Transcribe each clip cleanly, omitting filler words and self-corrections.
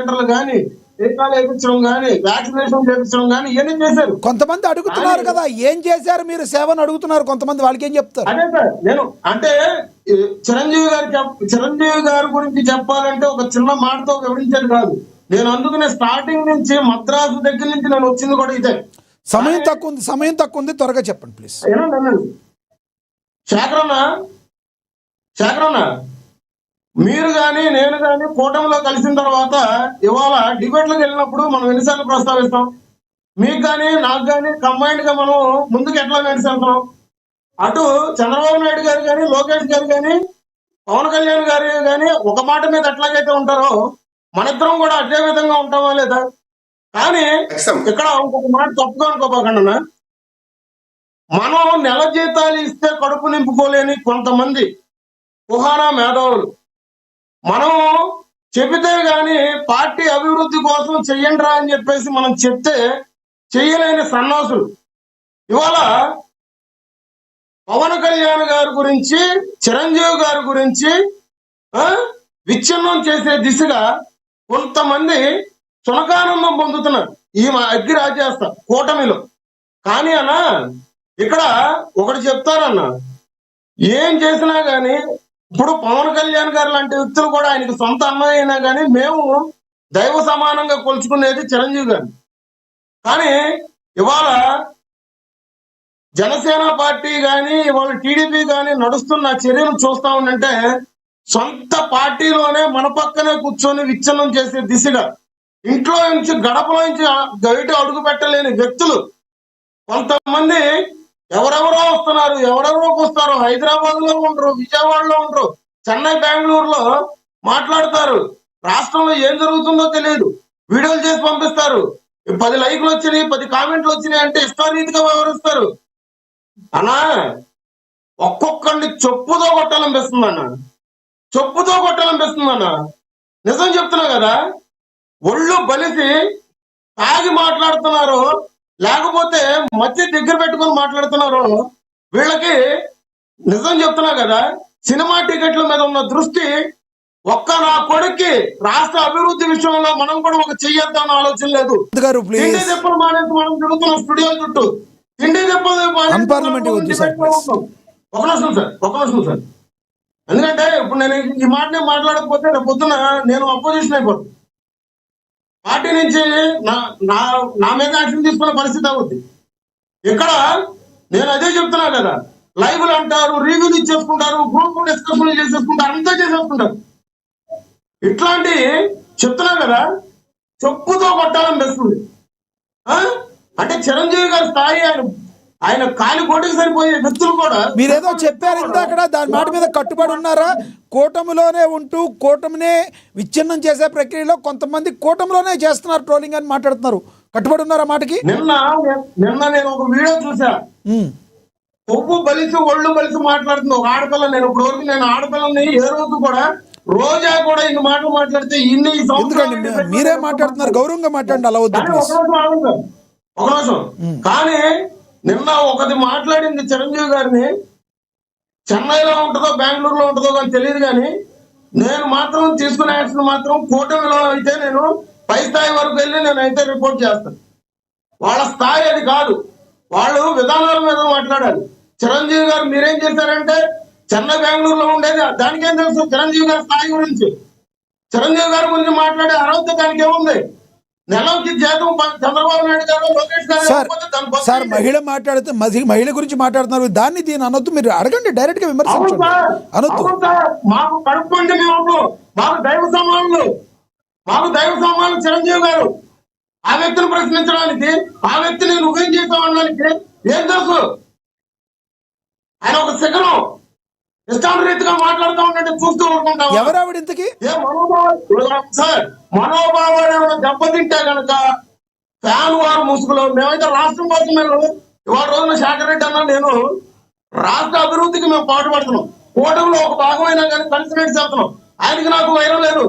సెంటర్లు కానీ, టీకాలు వేయించడం కానీ, వ్యాక్సినేషన్ చేయించడం కానీ ఇవన్నీ చేశారు. కొంతమంది అడుగుతున్నారు కదా, ఏం చేశారు మీరు సేవను అడుగుతున్నారు కొంతమంది, వాళ్ళకి ఏం చెప్తారు? అదే సార్, నేను అంటే చిరంజీవి గారి గురించి చెప్పాలంటే ఒక చిన్న మాటతో వివరించేది కాదు. నేను అందుకనే స్టార్టింగ్ నుంచి మద్రాసు దగ్గర నుంచి నేను వచ్చింది కూడా ఇదే. సమయం తక్కువ ఉంది, త్వరగా చెప్పండి ప్లీజ్. శేఖరన్న, మీరు కానీ నేను కానీ కూటమిలో కలిసిన తర్వాత ఇవాళ డిబేట్లకు వెళ్ళినప్పుడు మనం ఎన్నిసార్లు ప్రస్తావిస్తాం? మీకు కానీ నాకు కానీ కంబైన్డ్ గా మనం ముందుకు ఎట్లా నడిచేస్తాం? అటు చంద్రబాబు నాయుడు గారు కానీ, లోకేష్ గారు కానీ, పవన్ కళ్యాణ్ గారు కానీ ఒక మాట మీద ఎట్లాగైతే ఉంటారో మనిద్దరం కూడా అదే విధంగా ఉంటామా లేదా? కానీ ఇక్కడ ఇంకొక మాట తప్పుగా అనుకోపోకుండా, మనం నెల జీతాలు ఇస్తే కడుపు నింపుకోలేని కొంతమంది కుహానా మేధావులు మనం చెబితే గాని పార్టీ అభివృద్ధి కోసం చెయ్యండిరా అని చెప్పేసి మనం చెప్తే చెయ్యలేని సన్నాసులు ఇవాళ పవన్ కళ్యాణ్ గారి గురించి, చిరంజీవి గారి గురించి విచ్ఛిన్నం చేసే దిశగా కొంతమంది సునకానందం పొందుతున్నారు ఈ అగ్గి రాజేస్తా కూటమిలో. కానీ అన్న ఇక్కడ ఒకటి చెప్తారన్న, ఏం చేసినా గాని ఇప్పుడు పవన్ కళ్యాణ్ గారు లాంటి వ్యక్తులు కూడా ఆయనకి సొంత అన్నయ్య అయినా కానీ మేము దైవ సమానంగా కొలుచుకునేది చిరంజీవి గారు. కానీ ఇవాళ జనసేన పార్టీ కానీ ఇవాళ టీడీపీ కానీ నడుస్తున్న చర్యలు చూస్తా ఉండంటే సొంత పార్టీలోనే మన పక్కనే కూర్చొని విచ్ఛిన్నం చేసే దిశగా, ఇంట్లో నుంచి గడపలో నుంచి బయట అడుగు పెట్టలేని వ్యక్తులు కొంతమంది ఎవరెవరో వస్తున్నారు, ఎవరెవరోకి వస్తారు. హైదరాబాద్ లో ఉండరు, విజయవాడలో ఉండరు, చెన్నై బెంగళూరులో మాట్లాడతారు. రాష్ట్రంలో ఏం జరుగుతుందో తెలియదు, వీడియోలు చేసి పంపిస్తారు. 10 లైక్లు వచ్చినాయి, 10 కామెంట్లు వచ్చినాయి అంటే ఇష్టారీతిగా వ్యవహరిస్తారు. అన్నా ఒక్కొక్కడిని చెప్పుతో కొట్టాలనిపిస్తుంది అన్న, చెప్పుతో కొట్టాలనిపిస్తుంది అన్న. నిజం చెప్తున్నా కదా, ఒళ్ళు బలిసి తాగి మాట్లాడుతున్నారు, లేకపోతే మధ్య దగ్గర పెట్టుకొని మాట్లాడుతున్నారు. వీళ్ళకి నిజం చెప్తున్నా కదా, సినిమా టికెట్ల మీద ఉన్న దృష్టి ఒక్క నా కొడుక్కి రాష్ట్ర అభివృద్ధి విషయంలో మనం కూడా ఒక చెయ్యొద్దామని ఆలోచన లేదు. తిండి దెబ్బలు మానేసి మనం తిరుగుతున్నాం స్టూడియో చుట్టూ. తిండి దెబ్బలు ఒక నిమిషం సార్. ఎందుకంటే ఇప్పుడు నేను ఈ మాటనే మాట్లాడకపోతే రేపు పొద్దున నేను అపోజిషన్ అయిపోతాను. పార్టీ నుంచి నా మీద యాక్షన్ తీసుకునే పరిస్థితి అవుద్ది. ఇక్కడ నేను అదే చెప్తున్నా కదా, లైవ్లు అంటారు, రివ్యూలు ఇచ్చేసుకుంటారు, గ్రూప్ డిస్కషన్లు చేసేసుకుంటారు, అంతా చేసేసుకుంటారు. ఇట్లాంటి చెప్తున్నా కదా, చెప్పుతో కొట్టాలనిపిస్తుంది. అంటే చిరంజీవి గారి స్థాయి ఆయన కాలి కోటికి సరిపోయే వ్యక్తులు కూడా. మీరేదో చెప్పారు ఇందాక, దాని మాట మీద కట్టుబడి ఉన్నారా? కూటమిలోనే ఉంటూ కూటమినే విచ్ఛిన్నం చేసే ప్రక్రియలో కొంతమంది కూటమిలోనే చేస్తున్నారు ట్రోలింగ్ అని మాట్లాడుతున్నారు, కట్టుబడి ఉన్నారా మాటకి? నిన్న నేను ఒక వీడియో చూసా, కొవ్వు బలిసి ఒళ్ళు బలిసి మాట్లాడుతుంది ఒక ఆడపిల్ల. నేను ఇప్పుడు వరకు నేను ఆడపిల్లని ఏ రోజు కూడా, రోజా కూడా ఇన్ని మాటలు మాట్లాడితే ఇన్ని మీరే మాట్లాడుతున్నారు, గౌరవంగా మాట్లాడండి, అలా వద్దు ఒక నిమిషం. కానీ నిన్న ఒకటి మాట్లాడింది చిరంజీవి గారిని, చెన్నైలో ఉంటుందో బెంగళూరులో ఉంటుందో కానీ తెలియదు, కానీ నేను మాత్రం తీసుకునే యాక్షన్ మాత్రం కూటమిలో అయితే నేను పై స్థాయి వరకు వెళ్ళి నేనైతే రిపోర్ట్ చేస్తాను. వాళ్ళ స్థాయి అది కాదు, వాళ్ళు విధానాల మీద మాట్లాడాలి. చిరంజీవి గారు మీరేం చేశారంటే చెన్నై బెంగళూరులో ఉండేది, దానికేం తెలుసు చిరంజీవి గారి స్థాయి గురించి? చిరంజీవి గారి గురించి మాట్లాడే అర్హత దానికి ఏముంది? నెలకి జీతం చంద్రబాబు నాయుడు గారు, లోకేష్ గారు. సార్ మహిళ మాట్లాడితే మహిళ గురించి మాట్లాడుతున్నారు, దాన్ని దీని అనొద్దు, మీరు అడగండి, డైరెక్ట్ గా విమర్శించండి, అనొద్దు. మాకు కడుక్కోండి, మాకు దైవ సమానం చిరంజీవి గారు. ఆ వ్యక్తిని ప్రశ్నించడానికి, ఆ వ్యక్తిని నువ్వేం చేసావు అనడానికి ఏం తెలుసు? ఆయన ఒక శిఖరం ఇష్టారీతిగా మాట్లాడుతూ ఉంటే చూస్తూ ఊరుకుంటాం. ఎవరావిడ ఇంతకీ? సార్ మనోభావాలు ఏమైనా దెబ్బతింటే కనుక ఫ్యాన్ వారు ముసుగులో మేమైతే రాష్ట్రం కోసం మేము ఇవాళ రోజున శేఖర్ రెడ్డి అన్నా నేను రాష్ట్ర అభివృద్ధికి మేము పాటుపడుతున్నాం. కూటమిలో ఒక భాగమైనా కానీ కలిసి చేస్తున్నాం. ఆయనకి నాకు వైరం లేదు,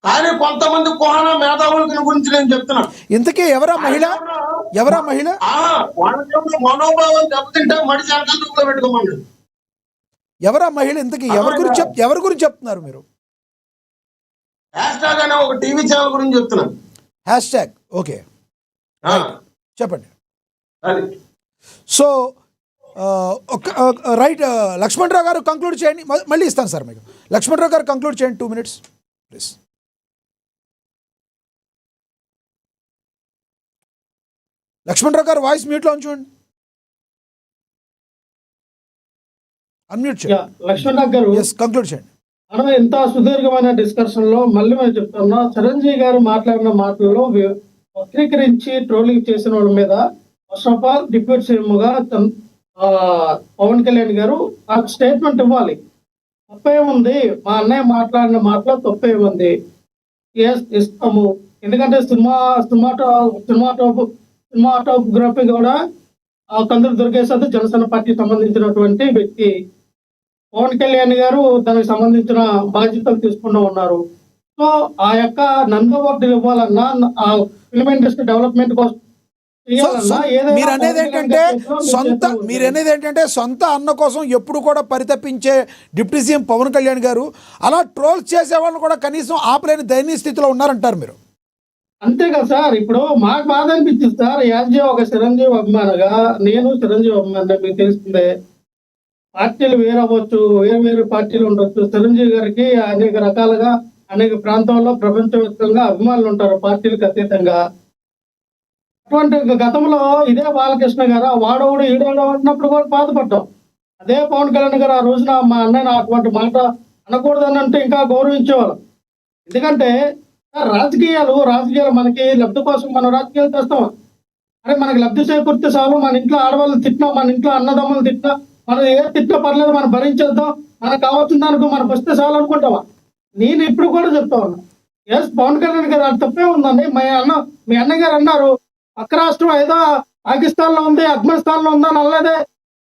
కానీ కొంతమంది కుహానా మేధావుల గురించి నేను చెప్తున్నా. ఇంతకీ ఎవరా మహిళ? వాళ్ళ మనోభావాలు దెబ్బతింటే మడిచి అంకల్తో పెట్టుకోమండి. ఎవరా మహిళ ఇంతకీ? ఎవరి గురించి చెప్తున్నారు మీరు? హ్యాష్ ట్యాగ్ అనే ఒక టీవీ ఛానల్ గురించి చెప్తున్నాను. హ్యాష్ ట్యాగ్ ఓకే ఆ, చెప్పండి. అది సో రైట్ లక్ష్మణరావు గారు కంక్లూడ్ చేయండి, మళ్ళీ ఇస్తాను సార్ మీకు. లక్ష్మణరావు గారు కంక్లూడ్ చేయండి 2 minutes ప్లీజ్. లక్ష్మణరావు గారు వాయిస్ మ్యూట్లో ఉంచండి, అన్మ్యూట్ చేయండి. లక్ష్మణరావు గారు ఎస్ కంక్లూడ్ చేయండి. మనం ఇంత సుదీర్ఘమైన డిస్కషన్ లో మళ్ళీ మనం చెప్తున్నా, చిరంజీవి గారు మాట్లాడిన మాటల్లో వక్రీకరించి ట్రోలింగ్ చేసిన వాళ్ళ మీద first of all deputy CM గా పవన్ కళ్యాణ్ గారు నాకు స్టేట్మెంట్ ఇవ్వాలి. తప్పేముంది, మా అన్నయ్య మాట్లాడిన మాటలో తప్పేముంది, ఇస్తాము. ఎందుకంటే సినిమాటోగ్రఫీ కూడా కందులు దుర్గేశ్వర్ జనసేన పార్టీ సంబంధించినటువంటి వ్యక్తి. పవన్ కళ్యాణ్ గారు దానికి సంబంధించిన బాధ్యతలు తీసుకుంటూ ఉన్నారు. సో ఆ యొక్క నందవర్ధులు ఇవ్వాలన్నా, ఆ ఫిల్మ్ ఇండస్ట్రీ డెవలప్మెంట్ కోసం మీరు అనేది ఏంటంటే సొంత అన్న కోసం ఎప్పుడు కూడా పరితపించే డిప్యూటీ సీఎం పవన్ కళ్యాణ్ గారు అలా ట్రోల్స్ చేసే వాళ్ళని కూడా కనీసం ఆపలేని దయనీయ స్థితిలో ఉన్నారంటారు మీరు. అంతే కదా సార్. ఇప్పుడు మాకు బాధ అనిపించింది సార్, యాజ్య ఒక చిరంజీవి అభిమానిగా. నేను చిరంజీవి అభిమాని, మీకు తెలిసిందే. పార్టీలు వేరవచ్చు, వేరు పార్టీలు ఉండొచ్చు. చిరంజీవి గారికి అనేక రకాలుగా అనేక ప్రాంతాల్లో ప్రపంచవ్యాప్తంగా అభిమానులు ఉంటారు పార్టీలకు అతీతంగా. అటువంటి గతంలో ఇదే బాలకృష్ణ గారు వాడోడు ఈడోడు అన్నప్పుడు కూడా బాధపడ్డాం. అదే పవన్ కళ్యాణ్ గారు ఆ రోజున మా అన్నయ్య అటువంటి మాట అనకూడదని అంటే ఇంకా గౌరవించేవాళ్ళం. ఎందుకంటే రాజకీయాలు మనకి లబ్ధి కోసం మనం రాజకీయాలు చేస్తాం. అరే మనకి లబ్ధి చేకూర్తే చాలు, మన ఇంట్లో ఆడవాళ్ళు తిట్టినా, మన ఇంట్లో అన్నదమ్ములు తిట్టినా, మనం ఏ తిట్టినా పర్లేదు, మనం భరించేద్దాం, మనకు కావాల్సిన దానికి మనకు వస్తే చాలు అనుకుంటావా. నేను ఇప్పుడు కూడా చెప్తా ఉన్నా, ఎస్ పవన్ కళ్యాణ్ గారు అది తప్పే ఉందండి. మీ అన్నగారు అన్నారు పక్క రాష్ట్రం ఏదో పాకిస్తాన్ లో ఉంది, ఆఫ్ఘనిస్తాన్ లో ఉందని అనలేదే.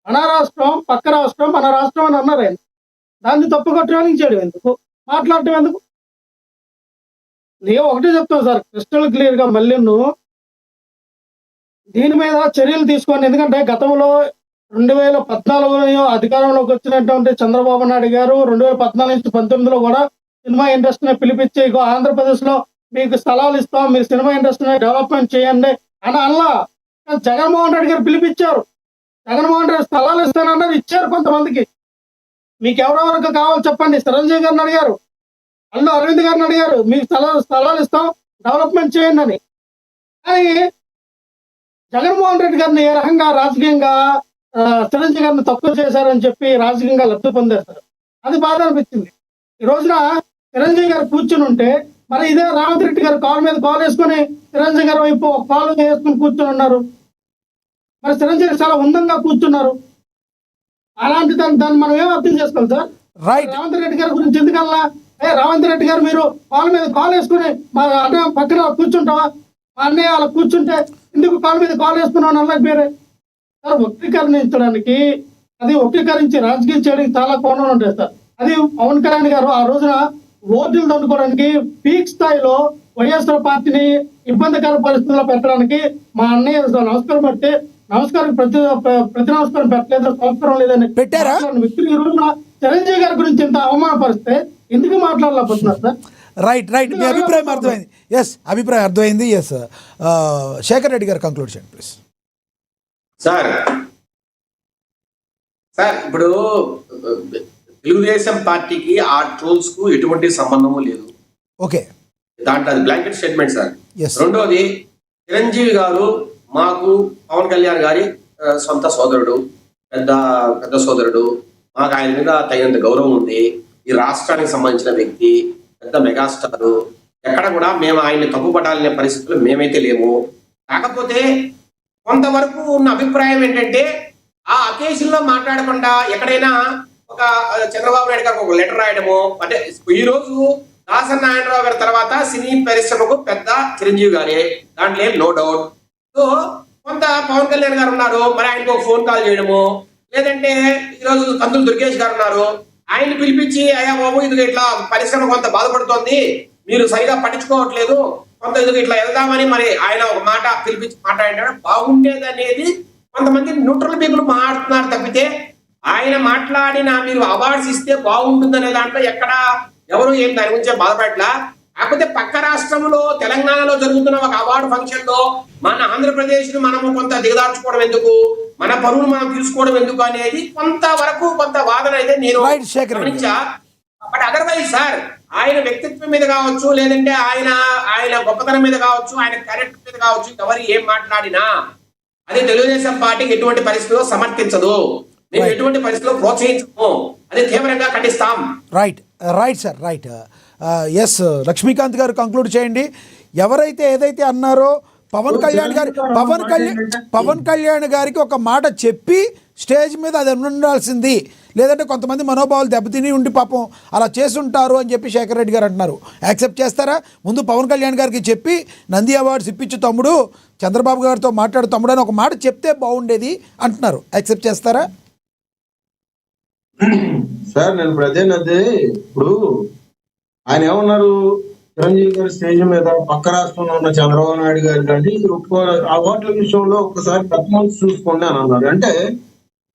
మన రాష్ట్రం పక్క రాష్ట్రం మన రాష్ట్రం అని అన్నారు ఆయన. దాన్ని తప్పుగా ట్రోలింగ్ చేయడం ఎందుకు, మాట్లాడటం ఎందుకు? నేను ఒకటే చెప్తాను సార్ క్రిస్టల్ క్లియర్ గా, మళ్ళీ దీని మీద చర్యలు తీసుకోండి. ఎందుకంటే గతంలో 2014 అధికారంలోకి వచ్చినటువంటి చంద్రబాబు నాయుడు గారు 2014 నుంచి 2019లో కూడా సినిమా ఇండస్ట్రీని పిలిపించి ఆంధ్రప్రదేశ్ లో మీకు స్థలాలు ఇస్తాం, మీరు సినిమా ఇండస్ట్రీని డెవలప్మెంట్ చేయండి అని అలా జగన్మోహన్ రెడ్డి గారు పిలిపించారు. జగన్మోహన్ రెడ్డి స్థలాలు ఇస్తానన్నారు, ఇచ్చారు కొంతమందికి. మీకు ఎవరెవరికి కావాలి చెప్పండి. చిరంజీవి గారిని అడిగారు, అల్లు అరవింద్ గారిని అడిగారు, మీకు స్థలాలు ఇస్తాం డెవలప్మెంట్ చేయండి అని. కానీ జగన్మోహన్ రెడ్డి గారిని ఏ రకంగా రాజకీయంగా చిరంజీవి గారిని తక్కువ చేశారని చెప్పి రాజకీయంగా లబ్ధి పొందేస్తారు. అది బాధ అనిపించింది. ఈ రోజున చిరంజీవి గారు కూర్చుని ఉంటే మరి ఇదే రేవంత్ రెడ్డి గారు కాలు మీద కాలు వేసుకొని చిరంజీవి గారు వైపు కాలు వేసుకుని కూర్చొని ఉన్నారు. మరి చిరంజీవి చాలా ఉందంగా కూర్చున్నారు. అలాంటి దాన్ని మనం ఏం అర్థం చేసుకోవాలి సార్? రేవంత్ రెడ్డి గారి గురించి ఎందుకల్లా రేవంత్ రెడ్డి గారు మీరు కాలు మీద కాలు వేసుకుని మా అన్న పక్కన కూర్చుంటావా, మా అన్నయ్య అలా కూర్చుంటే ఎందుకు కాలు మీద కాలు వేసుకున్నావు అన్నది పేరే సార్. వక్రీకరించడానికి, అది వక్రీకరించి రాజకీయం చేయడానికి చాలా కోణాలు ఉంటాయి సార్. అది పవన్ కళ్యాణ్ గారు ఆ రోజున ఓట్లు దండుకోవడానికి పీక్ స్థాయిలో వైఎస్ఆర్ పార్టీని ఇబ్బందికర పరిస్థితుల్లో పెట్టడానికి మా అన్నయ్య నమస్కారం పెట్టి ప్రతి నమస్కారం పెట్టలేదు, సంస్కారం లేదని పెట్టారా వ్యక్తులు ఈ రోజున చిరంజీవి గారి గురించి ఇంత అవమానపరిస్తే ఎందుకు మాట్లాడలేకపోతున్నారు సార్? రైట్ మీ అభిప్రాయం అర్థమైంది. ఎస్ అభిప్రాయం అర్థమైంది. ఎస్ శేఖర్ రెడ్డి గారు కంక్లూడ్ చేయండి ప్లీజ్. సార్ ఇప్పుడు తెలుగుదేశం పార్టీకి ఆ ట్రోల్స్ కు ఎటువంటి సంబంధము లేదు. ఓకే, దాంట్లో అది బ్లాంకెట్ స్టేట్మెంట్ సార్. Yes. రెండోది, చిరంజీవి గారు మాకు పవన్ కళ్యాణ్ గారి సొంత సోదరుడు, పెద్ద సోదరుడు. మాకు ఆయన మీద తగినంత గౌరవం ఉంది. ఈ రాష్ట్రానికి సంబంధించిన వ్యక్తి, పెద్ద మెగాస్టార్. ఎక్కడ కూడా మేము ఆయన్ని తప్పుపట్టాలనే పరిస్థితులు మేమైతే లేము. కాకపోతే కొంతవరకు ఉన్న అభిప్రాయం ఏంటంటే, ఆ అకేషన్ లో మాట్లాడకుండా ఎక్కడైనా ఒక చంద్రబాబు నాయుడు గారికి ఒక లెటర్ రాయడము, అంటే ఈ రోజు దాసరి నారాయణరావు గారి తర్వాత సినీ పరిశ్రమకు పెద్ద చిరంజీవి గారే, దాంట్లో నో డౌట్. సో కొంత పవన్ కళ్యాణ్ గారు ఉన్నారు, మరి ఆయనకు ఒక ఫోన్ కాల్ చేయడము, లేదంటే ఈరోజు కందులు దుర్గేష్ గారు ఉన్నారు, ఆయన్ని పిలిపించి అయ్యా బాబు ఇది ఇట్లా పరిశ్రమ కొంత బాధపడుతోంది, మీరు సరిగా పట్టించుకోవట్లేదు, కొంత ఇది ఇట్లా వెళ్దామని మరి ఆయన ఒక మాట పిలిపించి మాట్లాడాడు, బాగుండేది అనేది కొంతమంది న్యూట్రల్ పీపుల్ మాట్లాడుతున్నారు తప్పితే ఆయన మాట్లాడిన మీరు అవార్డ్స్ ఇస్తే బాగుంటుందనే దాంట్లో ఎక్కడ ఎవరు ఏం దాని గురించి బాధపడట్లా. కాకపోతే పక్క రాష్ట్రంలో తెలంగాణలో జరుగుతున్న ఒక అవార్డు ఫంక్షన్ లో మన ఆంధ్రప్రదేశ్ ను మనము కొంత దిగదార్చుకోవడం ఎందుకు, మన పరువును మనం తీసుకోవడం ఎందుకు అనేది కొంత వాదన అయితే నేను Right, శేఖర్ రెడ్డి. గమనించా. బట్ అదర్వైజ్ సార్, ఆయన వ్యక్తిత్వం మీద కావచ్చు, లేదంటే ఆయన గొప్పతనం మీద కావచ్చు, ఆయన క్యారెక్టర్ మీద కావచ్చు, ఎవరు ఏం మాట్లాడినా అది తెలుగుదేశం పార్టీకి ఎటువంటి పరిస్థితిలో సమర్థించదు, మేము ఎటువంటి పరిస్థితిలో ప్రోత్సహించము, అది తీవ్రంగా ఖండిస్తాం. Right right sir right. Yes Lakshmikanth garu conclude చేయండి. ఎవరైతే ఏదైతే అన్నారో పవన్ కళ్యాణ్ గారికి ఒక మాట చెప్పి స్టేజ్ మీద అది ఉండాల్సింది, లేదంటే కొంతమంది మనోభావాలు దెబ్బతిని ఉండి పాపం అలా చేసుంటారు అని చెప్పి శేఖర్ రెడ్డి గారు అంటున్నారు. యాక్సెప్ట్ చేస్తారా? ముందు పవన్ కళ్యాణ్ గారికి చెప్పి నంది అవార్డ్స్ ఇప్పించు తమ్ముడు, చంద్రబాబు గారితో మాట్లాడు తమ్ముడు అని ఒక మాట చెప్తే బాగుండేది అంటున్నారు. యాక్సెప్ట్ చేస్తారా? సార్ నేను ప్రజెంట్ ఇప్పుడు ఆయన ఏమన్నారు, చిరంజీవి గారి స్టేజ్ మీద పక్క రాష్ట్రంలో ఉన్న చంద్రబాబు నాయుడు గారు కానీ ఆ ఓట్ల విషయంలో ఒకసారి పెద్ద మనసు చూసుకోండి అని అన్నారు. అంటే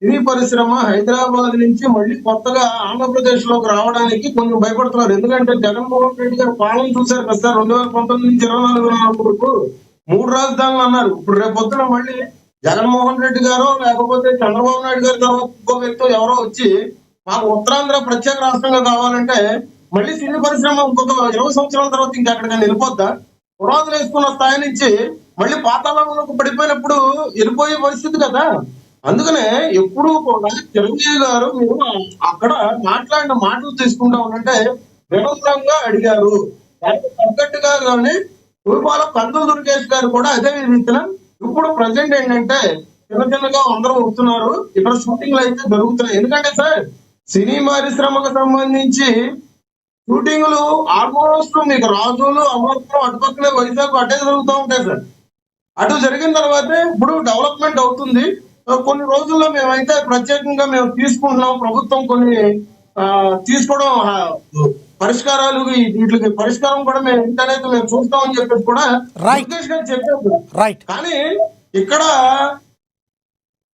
సినీ పరిశ్రమ హైదరాబాద్ నుంచి మళ్ళీ కొత్తగా ఆంధ్రప్రదేశ్ లోకి రావడానికి కొంచెం భయపడుతున్నారు. ఎందుకంటే జగన్మోహన్ రెడ్డి గారు పాలన చూశారు కదా సార్, 2019 నుంచి 24 వరకు 3 రాజధానులు అన్నారు. ఇప్పుడు రేపు పొద్దున మళ్ళీ జగన్మోహన్ రెడ్డి గారు లేకపోతే చంద్రబాబు నాయుడు గారి తర్వాత ఇంకో వ్యక్తి ఎవరో వచ్చి మాకు ఉత్తరాంధ్ర ప్రత్యేక రాష్ట్రంగా కావాలంటే మళ్ళీ సినీ పరిశ్రమ ఇంకొక 20 సంవత్సరాల తర్వాత ఇంకెక్కడికైనా వెళ్ళిపోద్దా? పునాదులు వేసుకున్న స్థాయి నుంచి మళ్ళీ పాతాళంలోకి పడిపోయినప్పుడు వెళ్ళిపోయే పరిస్థితి కదా. అందుకనే ఎప్పుడు కూడా చిరంజీవి గారు మీరు అక్కడ మాట్లాడిన మాటలు తీసుకుంటా ఉంటే వినమ్రంగా అడిగారు. దానికి తగ్గట్టుగా కానీ పూర్వాల కందులు దుర్గేష్ గారు కూడా అదే రీతిన ఇప్పుడు ప్రజెంట్ ఏంటంటే చిన్నగా అందరూ వస్తున్నారు, ఇక్కడ షూటింగ్లు అయితే జరుగుతున్నాయి. ఎందుకంటే సార్ సినీ పరిశ్రమకు సంబంధించి షూటింగ్లు ఆల్మోస్ట్ మీకు రాజులు అమృతం అటుపక్కనే వైజాగ్ అటే జరుగుతూ ఉంటాయి సార్. అటు జరిగిన తర్వాతే ఇప్పుడు డెవలప్మెంట్ అవుతుంది. కొన్ని రోజుల్లో మేమైతే ప్రత్యేకంగా మేము తీసుకుంటున్నాం, ప్రభుత్వం కొన్ని తీసుకోవడం పరిష్కారాలు వీటికి పరిష్కారం కూడా మేము ఇంటర్నెట్ మేము చూస్తామని చెప్పేసి కూడా దుర్గేష్ గారు చెప్పారు. కానీ ఇక్కడ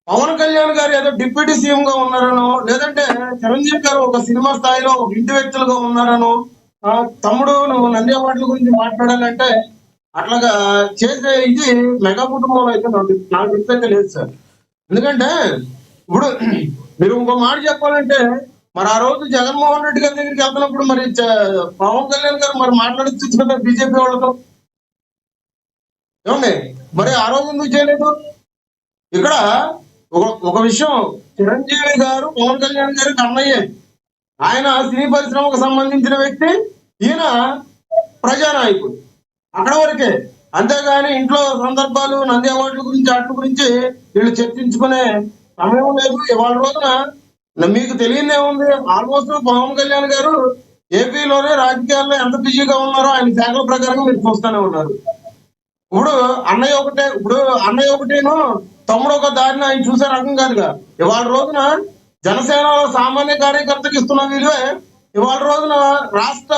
పవన్ కళ్యాణ్ గారు ఏదో డిప్యూటీ సీఎం గా ఉన్నారనో, లేదంటే చిరంజీవి గారు ఒక సినిమా స్థాయిలో ఇంటి వ్యక్తులుగా ఉన్నారనో, తమ్ముడు నువ్వు నంది అవార్డుల గురించి మాట్లాడాలంటే అట్లాగా చేసే ఇది మెగా కుటుంబంలో అయితే నాకు ఇప్పైతే లేదు సార్. ఎందుకంటే ఇప్పుడు మీరు ఇంకో మాట చెప్పాలంటే మరి ఆ రోజు జగన్మోహన్ రెడ్డి గారి దగ్గరికి వెళ్తున్నప్పుడు మరి పవన్ కళ్యాణ్ గారు మరి మాట్లాడచ్చు కదా బీజేపీ వాళ్ళతో, ఏమండి? మరి ఆ రోజు ఎందుకు చేయలేదు? ఇక్కడ ఒక విషయం, చిరంజీవి గారు పవన్ కళ్యాణ్ గారికి అన్నయ్యే. ఆయన సినీ పరిశ్రమకు సంబంధించిన వ్యక్తి, ఈయన ప్రజానాయకుడు, అక్కడ వరకే. అంతేగాని ఇంట్లో సందర్భాలు నంది అవార్డుల గురించి వాటి గురించి వీళ్ళు చర్చించుకునే సమయం లేదు. ఇవాళ రోజున మీకు తెలియదే ఉంది, ఆల్మోస్ట్ పవన్ కళ్యాణ్ గారు ఏపీలోనే రాజకీయాల్లో ఎంత బిజీగా ఉన్నారో ఆయన శాఖల ప్రకారంగా మీరు చూస్తూనే ఉన్నారు. ఇప్పుడు అన్నయ్య ఒకటేను తమ్ముడు ఒక దారిని ఆయన చూసే రకం కాదుగా. ఇవాళ రోజున జనసేనలో సామాన్య కార్యకర్తకి ఇస్తున్న విలువే ఇవాళ రోజున రాష్ట్ర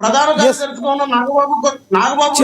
ప్రధాన కార్యదర్శిగా ఉన్న నాగబాబు